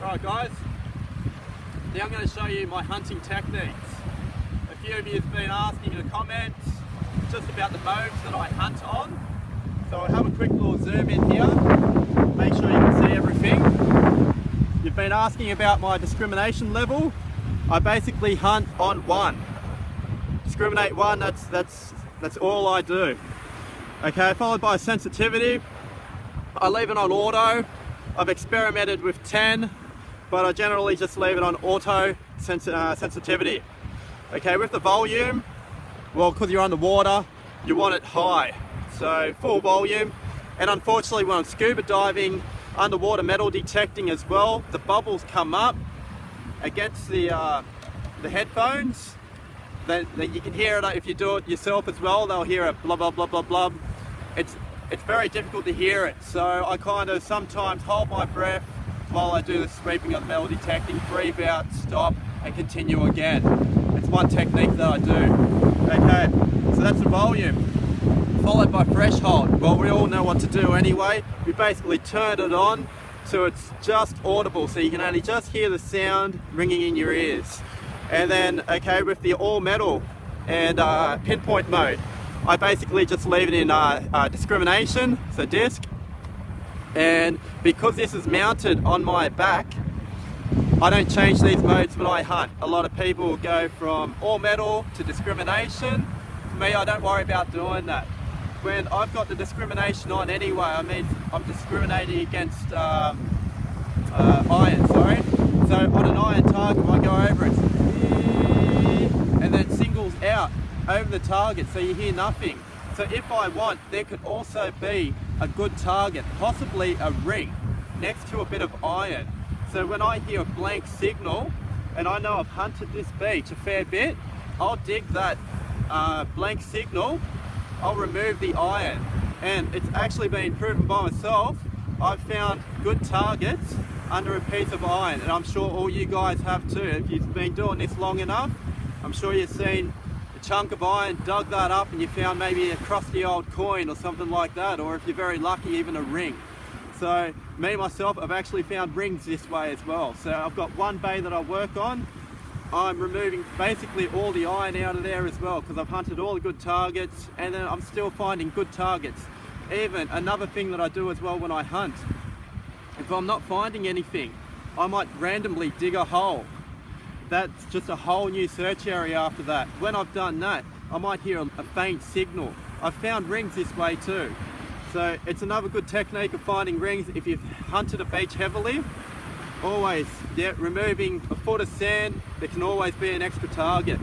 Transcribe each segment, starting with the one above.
Alright guys, now I'm going to show you my hunting techniques. A few of you have been asking in the comments just about the modes that I hunt on. So I'll have a quick little zoom in here, make sure you can see everything. You've been asking about my discrimination level. I basically hunt on 1. Discriminate 1, that's all I do. Okay, followed by sensitivity. I leave it on auto. I've experimented with 10, but I generally just leave it on auto sensitivity. Okay, with the volume, well, because you're underwater, you want it high. So full volume, and unfortunately when I'm scuba diving, underwater metal detecting as well, the bubbles come up against the headphones. Then you can hear it if you do it yourself as well. They'll hear it blah blah blah blah blah. It's very difficult to hear it, so I kind of sometimes hold my breath while I do the sweeping of the metal detecting, breathe out, stop, and continue again. It's one technique that I do. Okay, so that's the volume. Followed by threshold. Well, we all know what to do anyway. We basically turn it on so it's just audible, so you can only just hear the sound ringing in your ears. And then, okay, with the all metal and pinpoint mode, I basically just leave it in discrimination, so disc. And because this is mounted on my back, I don't change these modes when I hunt. A lot of people go from all metal to discrimination. For me, I don't worry about doing that. When I've got the discrimination on anyway, I mean, I'm discriminating against iron, sorry. So on an iron target, I go over it, and then singles out over the target, so you hear nothing. So if I want, there could also be a good target, possibly a ring, next to a bit of iron. So when I hear a blank signal, and I know I've hunted this beach a fair bit, I'll dig that blank signal, I'll remove the iron. And it's actually been proven by myself, I've found good targets under a piece of iron, and I'm sure all you guys have too. If you've been doing this long enough, I'm sure you've seen a chunk of iron, dug that up, and you found maybe a crusty old coin or something like that, or if you're very lucky, even a ring. So me myself, I've actually found rings this way as well. So I've got one bay that I work on. I'm removing basically all the iron out of there as well, because I've hunted all the good targets, and then I'm still finding good targets. Even another thing that I do as well when I hunt, if I'm not finding anything, I might randomly dig a hole. That's just a whole new search area after that. When I've done that, I might hear a faint signal. I've found rings this way too. So it's another good technique of finding rings. If you've hunted a beach heavily, always, yeah, removing a foot of sand, there can always be an extra target.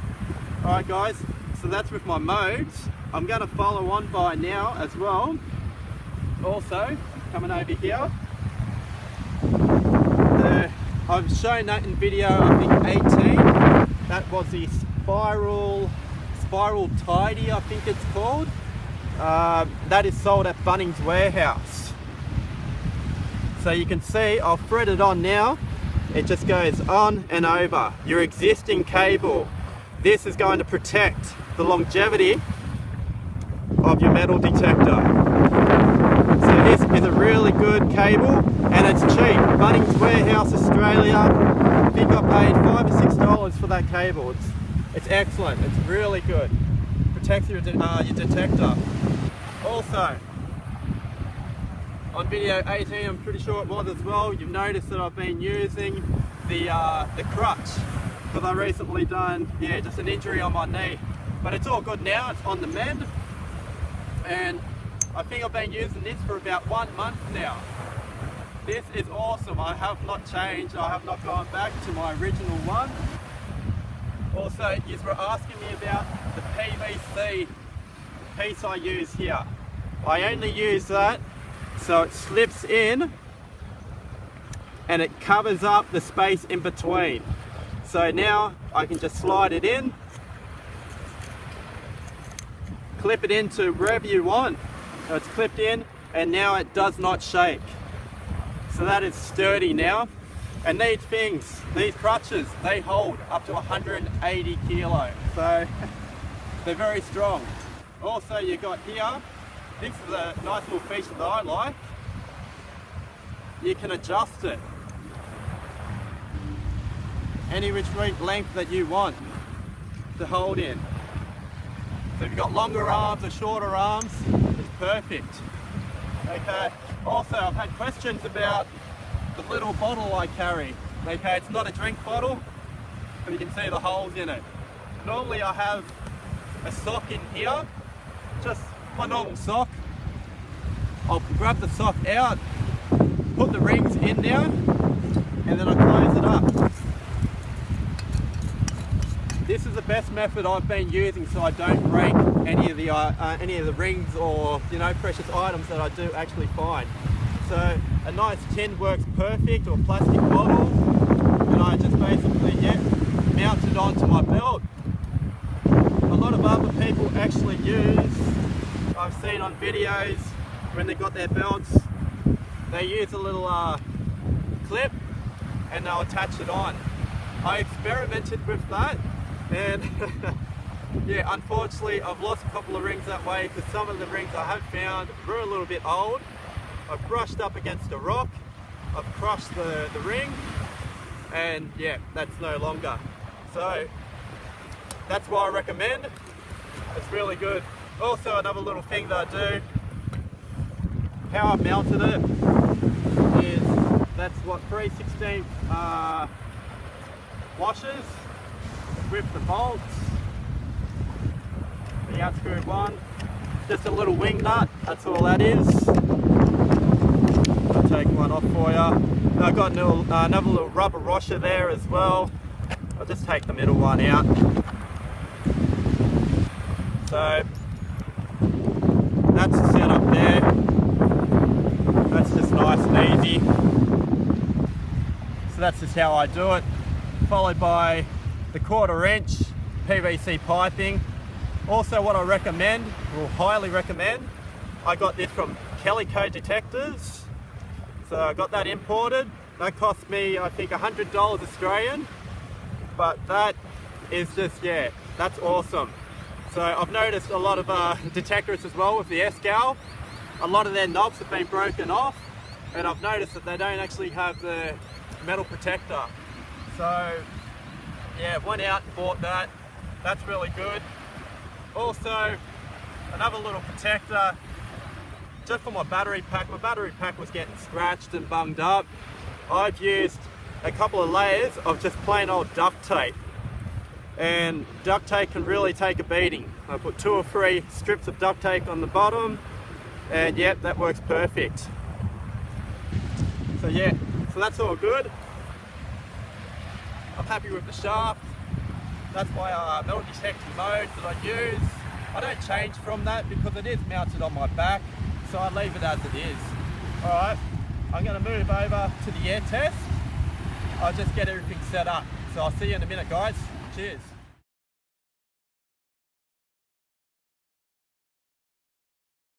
Alright guys, so that's with my modes. I'm going to follow on by now as well. Also, coming over here, I've shown that in video, I think 18. That was the spiral tidy, I think it's called. That is sold at Bunnings Warehouse. So you can see, I'll thread it on now. It just goes on and over your existing cable. This is going to protect the longevity of your metal detector. So this is a really good cable, and it's cheap. Bunnings Warehouse Australia, I think I paid $5 or $6 for that cable. It's excellent, it's really good. Protects your detector. Also, on video 18, I'm pretty sure it was as well, you've noticed that I've been using the crutch, because I recently done, just an injury on my knee. But it's all good now, it's on the mend. And I think I've been using this for about 1 month now. This is awesome. I have not changed. I have not gone back to my original one. Also, you were asking me about the PVC piece I use here. I only use that so it slips in and it covers up the space in between. So now I can just slide it in, clip it into wherever you want. So it's clipped in, and now it does not shake. So that is sturdy now. And these crutches, they hold up to 180 kilos. So they're very strong. Also, you got here, this is a nice little feature that I like. You can adjust it. any which length that you want to hold in. So if you've got longer arms or shorter arms, it's perfect. Okay, also I've had questions about the little bottle I carry. Okay, it's not a drink bottle, but you can see the holes in it. Normally I have a sock in here, just my normal sock. I'll grab the sock out, put the rings in there, and then I close it up. This is the best method I've been using, so I don't break any of the rings or precious items that I do actually find. So a nice tin works perfect, or plastic bottle, and I just basically mount it onto my belt. A lot of other people actually use, I've seen on videos when they've got their belts, they use a little clip and they'll attach it on. I experimented with that, and yeah, unfortunately I've lost a couple of rings that way, because some of the rings I have found were a little bit old. I've brushed up against a rock, I've crushed the ring, and yeah, that's no longer. So that's why I recommend. It's really good. Also, another little thing that I do, how I've mounted it is, that's what 3/16 washers with the bolts, the outscrew one, just a little wing nut, that's all that is. I'll take one off for you. I've got another little rubber washer there as well. I'll just take the middle one out. So that's the setup there. That's just nice and easy. So that's just how I do it, followed by the 1/4 inch PVC piping. Also what I recommend, or highly recommend, I got this from Calico Detectors. So I got that imported. That cost me, I think, $100 Australian. But that is just, yeah, that's awesome. So I've noticed a lot of detectors as well with the Escal. A lot of their knobs have been broken off, and I've noticed that they don't actually have the metal protector. So yeah, went out and bought that. That's really good. Also, another little protector just for my battery pack. My battery pack was getting scratched and bunged up. I've used a couple of layers of just plain old duct tape, and duct tape can really take a beating. I put 2 or 3 strips of duct tape on the bottom, and yep, that works perfect. So yeah, so that's all good. I'm happy with the shaft. That's my metal detecting modes that I use. I don't change from that because it is mounted on my back, so I leave it as it is. Alright, I'm going to move over to the air test. I'll just get everything set up. So I'll see you in a minute, guys. Cheers.